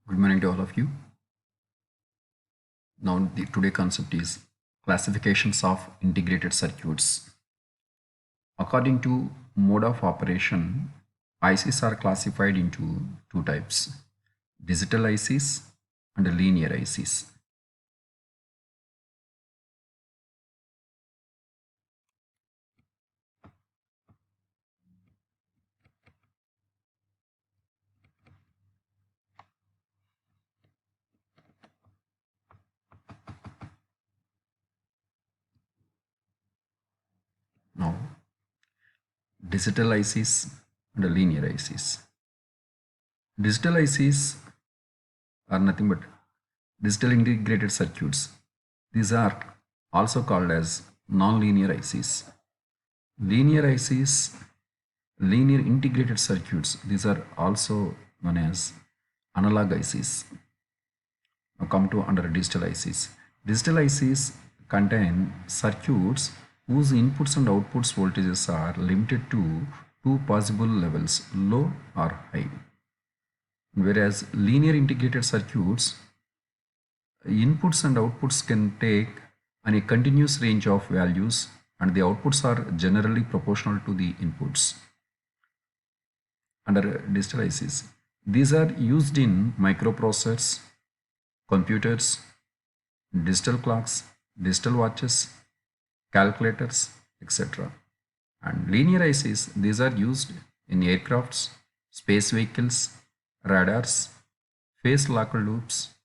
Good morning to all of you. Now, the today concept is classifications of integrated circuits. According to mode of operation, ICs are classified into two types: digital ICs and linear ICs. Now, digital ICs and linear ICs. Digital ICs are nothing but digital integrated circuits. These are also called as non-linear ICs. Linear ICs, linear integrated circuits, these are also known as analog ICs. Now come to under digital ICs. Digital ICs contain circuits whose inputs and outputs voltages are limited to two possible levels, low or high. Whereas linear integrated circuits, inputs and outputs can take a continuous range of values and the outputs are generally proportional to the inputs. Under digital ICs, these are used in microprocessors, computers, digital clocks, digital watches, calculators, etc. And linear ICs, these are used in aircrafts, space vehicles, radars, phase locker loops,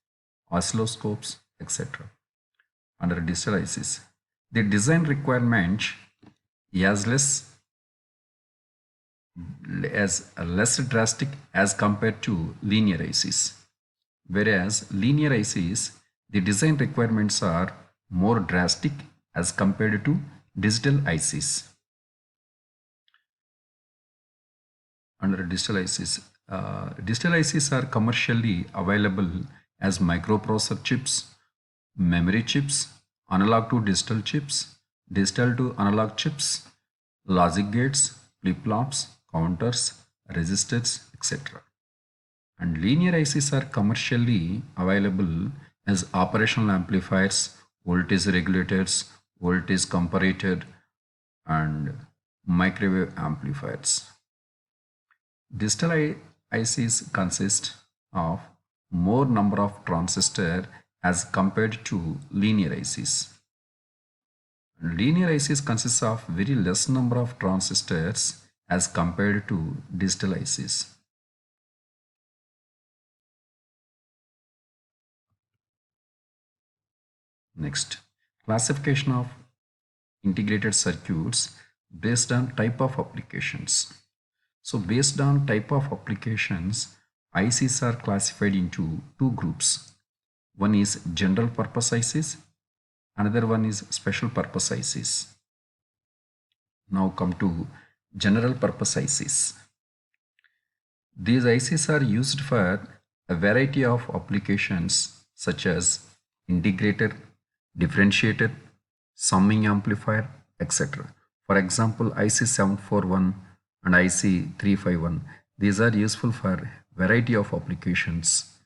oscilloscopes, etc. Under digital ICs, the design requirement is less drastic as compared to linear ICs. Whereas linear ICs, the design requirements are more drastic as compared to digital ICs. Under digital ICs, digital ICs are commercially available as microprocessor chips, memory chips, analog to digital chips, digital to analog chips, logic gates, flip-flops, counters, resistors, etc. And linear ICs are commercially available as operational amplifiers, voltage regulators, voltage comparator, and microwave amplifiers. Digital ICs consist of more number of transistors as compared to linear ICs. Linear ICs consist of very less number of transistors as compared to digital ICs. Next, classification of integrated circuits based on type of applications. So based on type of applications, ICs are classified into two groups. One is general purpose ICs, another one is special purpose ICs. Now come to general purpose ICs. These ICs are used for a variety of applications such as integrator, differentiator, summing amplifier, etc. For example, IC741 and IC351, these are useful for variety of applications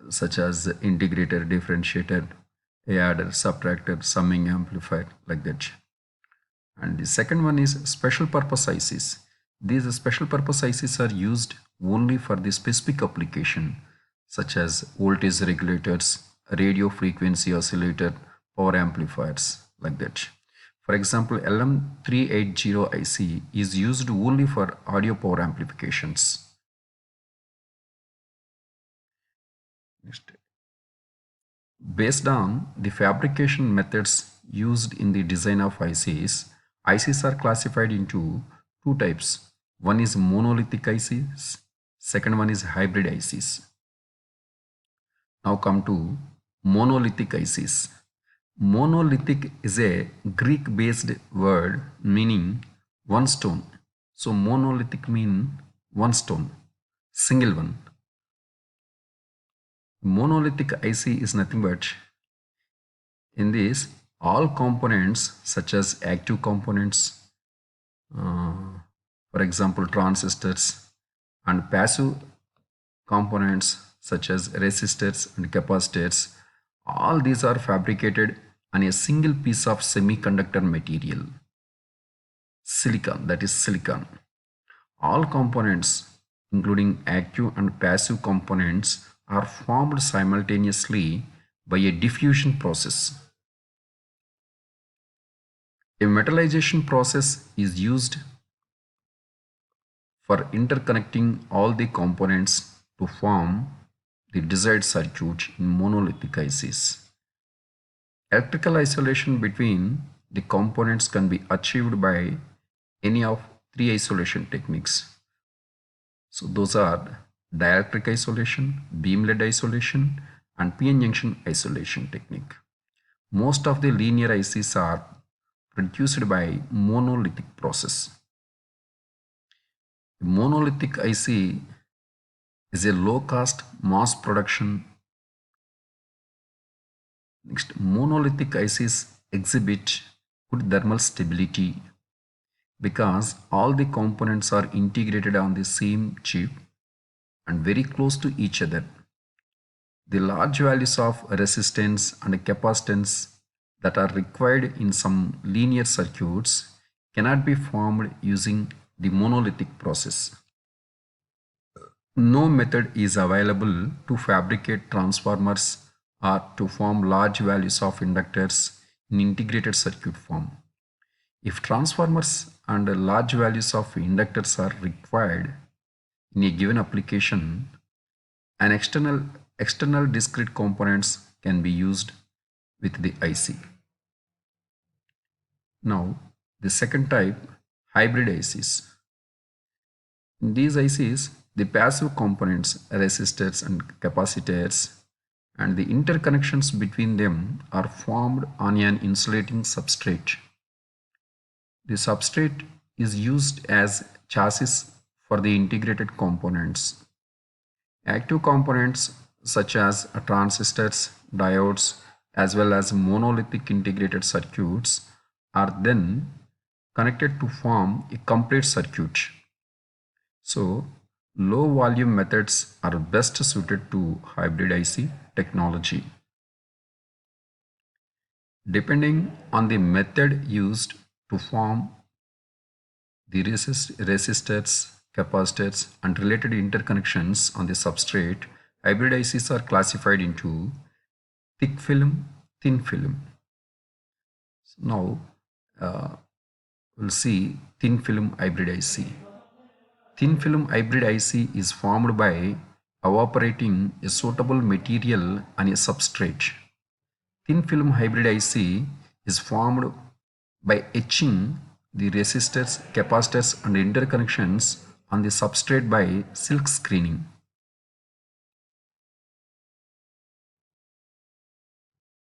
such as integrator, differentiator, adder, subtractor, summing amplifier, like that. And the second one is special purpose ICs. These special purpose ICs are used only for the specific application such as voltage regulators, radio frequency oscillator, power amplifiers, like that. For example, LM380 IC is used only for audio power amplifications. Next. Based on the fabrication methods used in the design of ICs, ICs are classified into two types. One is monolithic ICs, second one is hybrid ICs. Now come to monolithic ICs. Monolithic is a Greek-based word meaning one stone. So monolithic means one stone, single one. Monolithic IC is nothing but in this all components such as active components, for example transistors, and passive components such as resistors and capacitors, all these are fabricated on a single piece of semiconductor material, silicon, that is silicon. All components, including active and passive components, are formed simultaneously by a diffusion process. A metallization process is used for interconnecting all the components to form the desired circuit in monolithic ICs. Electrical isolation between the components can be achieved by any of three isolation techniques. So those are dielectric isolation, beam-led isolation, and p-n junction isolation technique. Most of the linear ICs are produced by monolithic process. The monolithic IC is a low-cost mass production. Next, monolithic ICs exhibit good thermal stability because all the components are integrated on the same chip and very close to each other. The large values of resistance and capacitance that are required in some linear circuits cannot be formed using the monolithic process. No method is available to fabricate transformers or to form large values of inductors in integrated circuit form. If transformers and large values of inductors are required in a given application, an external discrete components can be used with the IC. Now, the second type, hybrid ICs. In these ICs, the passive components, resistors and capacitors, and the interconnections between them are formed on an insulating substrate. The substrate is used as chassis for the integrated components. Active components such as transistors, diodes, as well as monolithic integrated circuits are then connected to form a complete circuit. So, low volume methods are best suited to hybrid IC technology. Depending on the method used to form the resistors, capacitors, and related interconnections on the substrate, hybrid ICs are classified into thick film, thin film. Now, we'll see thin film hybrid IC. Thin film hybrid IC is formed by evaporating a suitable material on a substrate. Thin film hybrid IC is formed by etching the resistors, capacitors, and interconnections on the substrate by silk screening.